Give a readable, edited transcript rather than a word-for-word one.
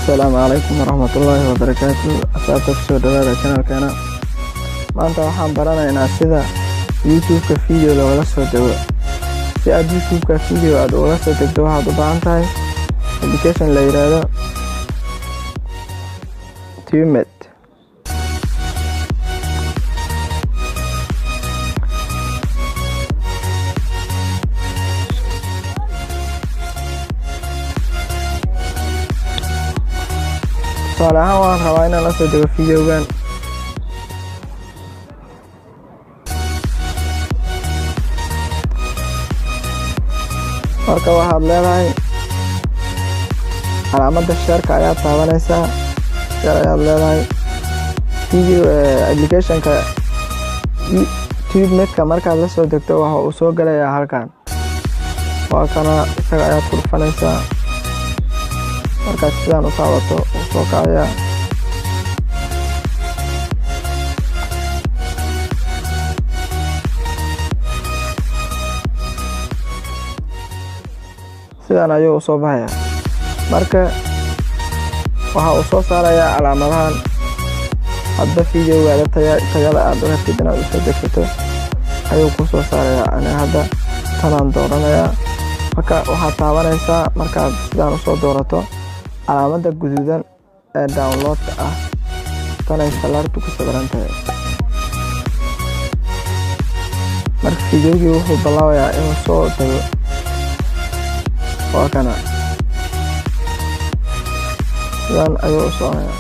السلام عليكم ورحمة الله وبركاته. أسعدك سود هذا القناة كنا ما أنت وحنا برنا إن سيدا يوتيوب كفيديو لو لسه دوا سيد يوتيوب كفيديو عاد ولا سيد هذا بعنتاي application لا يرادا تيمت صراحة waxaan rabaa inaan la soo dego fiidiyowgan marka waxaad leedahay calaamadda sheerka ayaa taabanaysaa sheer ayaad leedahay video applicationka TubeMate markaad la soo degto waxa uu soo galayaa halkan waa kana isaga ayaad ku dhufanaysaa markaad sidaan u taabato uu soo kacayaa sidaan ayuu u soo baxayaa marka waxa uu soo saarayaa calaamadahan hadda fiidiyowgaada tayada aad u rabtid inaad u soo degsato ayuu ku soo saarayaa aniga hadda tanaan dooranayaa marka waxaad taabanaysaa markaad sidaan u soo doorato calaamadda guduudan ee downloadka ah tanay salaartu ku sawiran tahay marka fiidiyowgii wuxuu bilaabayaa inuu soo tago waa kana sidaan ayuu u soconayaa